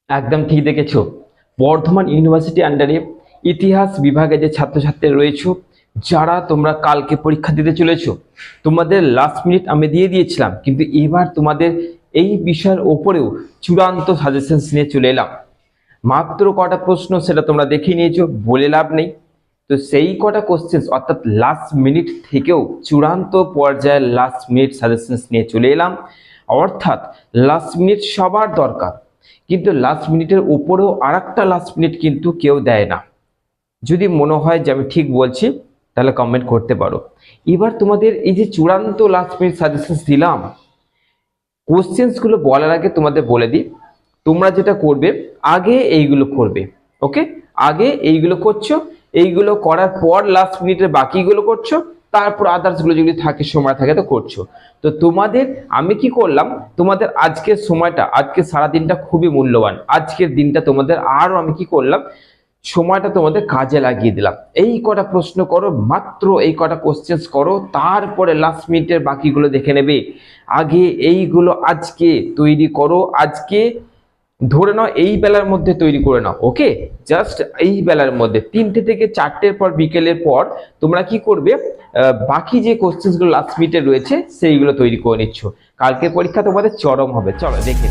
একদম ঠিক দেখেছো। বর্ধমান ইউনিভার্সিটি আন্ডারে ইতিহাস বিভাগে যে ছাত্রছাত্রী রয়েছে, যারা তোমরা কালকে পরীক্ষা দিতে চলেছো, তোমাদের লাস্ট মিনিট আমি দিয়ে দিয়েছিলাম, কিন্তু এবার তোমাদের এই বিষয়ের ওপরেও চূড়ান্ত সাজেশনস নিয়ে চলে এলাম। মাত্র কটা প্রশ্ন সেটা তোমরা দেখে নিয়েছো, বলে লাভ নেই। তো সেই কটা কোশ্চেন্স অর্থাৎ লাস্ট মিনিট থেকেও চূড়ান্ত পর্যায়ের লাস্ট মিনিট সাজেশনস নিয়ে চলে এলাম। অর্থাৎ লাস্ট মিনিট সবার দরকার, কিন্তু লাস্ট মিনিটের উপরেও আরেকটা লাস্ট মিনিট কিন্তু কেউ দেয় না। যদি মনে হয় যে আমি ঠিক বলছি, তাহলে কমেন্ট করতে পারো। এবার তোমাদের এই যে চূড়ান্ত লাস্ট মিনিট সাজেশনস দিলাম, কোশ্চেন্সগুলো বলার আগে তোমাদের বলে দিই, তোমরা যেটা করবে আগে এইগুলো করবে। ওকে, আগে এইগুলো করছো, এইগুলো করার পর লাস্ট মিনিটের বাকিগুলো করছো, তারপর আদার্সগুলো যদি থাকে, সময় থাকে তো করছো। তো তোমাদের আমি কি করলাম, তোমাদের আজকের সময়টা, আজকে সারাদিনটা খুবই মূল্যবান। আজকের দিনটা তোমাদের আরো আমি কি করলাম, সময়টা তোমাদের কাজে লাগিয়ে দিলাম। এই কটা প্রশ্ন করো, মাত্র এই কটা কোশ্চেন্স করো, তারপরে লাস্ট মিনিটের বাকিগুলো দেখে নেবে। আগে এইগুলো আজকে তৈরি করো, আজকে ধরে নাও এই বেলার মধ্যে তৈরি করে নাও। ওকে, জাস্ট এই বেলার মধ্যে 3টে থেকে 4টের পর, বিকেলের পর তোমরা কি করবে, বাকি যে কোশ্চেন্সগুলো লাস্ট মিনিটে রয়েছে সেইগুলো তৈরি করে নিচ্ছ। কালকে পরীক্ষা তোমাদের চরম হবে। চলো দেখে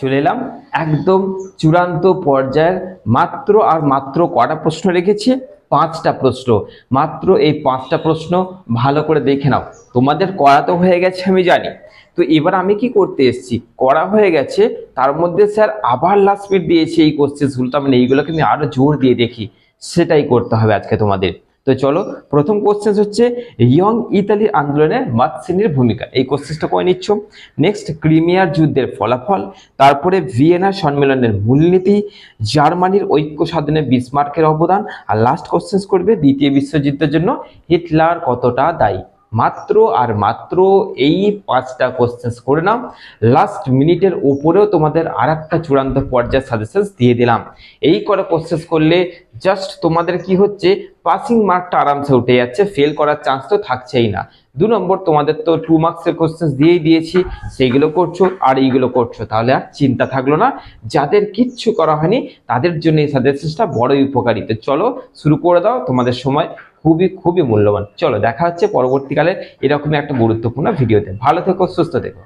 চলে এলাম একদম চূড়ান্ত পর্যায়ের। মাত্র আর মাত্র কটা প্রশ্ন রেখেছি, 5টা প্রশ্ন। মাত্র এই 5টা প্রশ্ন ভালো করে দেখে নাও। তোমাদের করা তো হয়ে গেছে আমি জানি, তো এবার আমি কি করতে এসেছি, করা হয়ে গেছে, তার মধ্যে স্যার আবার লাস্ট মিনিট দিয়েছি এই কোশ্চেন্সগুলো, তো আমি এইগুলোকে আমি আরো জোর দিয়ে দেখি, সেটাই করতে হবে আজকে তোমাদের। তো চলো, প্রথম কোশ্চেন হচ্ছে ইয়ং ইতালি আন্দোলনে মাৎসিনির ভূমিকা, এই কোশ্চেনটা করে নিচ্ছ। নেক্সট, ক্রিমিয়ার যুদ্ধের ফলাফল, তারপরে ভিয়েনা সম্মেলনের মূলনীতি, জার্মানির ঐক্য সাধনে বিসমার্কের অবদান, আর লাস্ট কোশ্চেন করবে দ্বিতীয় বিশ্বযুদ্ধের জন্য হিটলার কতটা দায়ী। মাত্র আর মাত্র এই 5টা কোশ্চেন করে নাও। লাস্ট মিনিটের উপরেও তোমাদের আর একটা চূড়ান্ত পর্যায়ের সাজেশন দিয়ে দিলাম। এই করে কোশ্চেন করলে জাস্ট তোমাদের কি হচ্ছে, পাসিং মার্কটা আরামসে উঠে যাচ্ছে, ফেল করার চান্স তো থাকছেই না। 2 নম্বর, তোমাদের তো 2 মার্কসের কোশ্চেন দিয়েই দিয়েছি, সেইগুলো করছো আর এইগুলো করছো, তাহলে আর চিন্তা থাকলো না। যাদের কিচ্ছু করা হয়নি তাদের জন্য এই সাজেশনটা বড়ই উপকারী। তো চলো শুরু করে দাও, তোমাদের সময় খুবই খুবই মূল্যবান। চলো দেখা হচ্ছে পরবর্তীকালে এরকমই একটা গুরুত্বপূর্ণ ভিডিওতে। ভালো থেকো, সুস্থ থেকো।